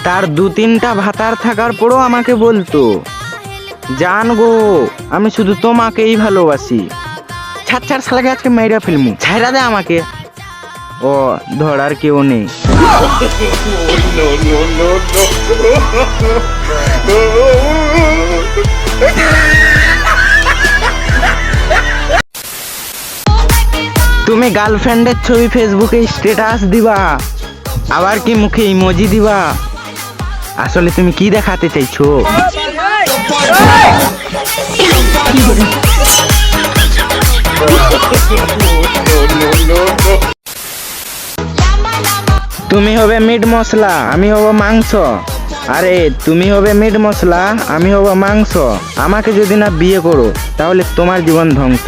তার 2-3টা ভাতার থাকার পরও আমাকে বলতো, জান গো আমি শুধু তোমাকেই ভালোবাসি। ছাড় ছাড় শালাকে আজকে মেয়েরা ফেলমু, ছাইরা দে আমাকে। ও ধরার কেউ নেই। তুমি গার্লফ্রেন্ডের ছবি ফেসবুকে স্ট্যাটাস দিবা, আবার কি মুখে ইমোজি দিবা? আসলে তুমি কি দেখাতে চাইছো? তুমি হবে মিট মশলা, আমি হব মাংস। আরে তুমি হবে মিট মশলা, আমি হব মাংস। আমাকে যদি না বিয়ে করো তাহলে তোমার জীবন ধ্বংস।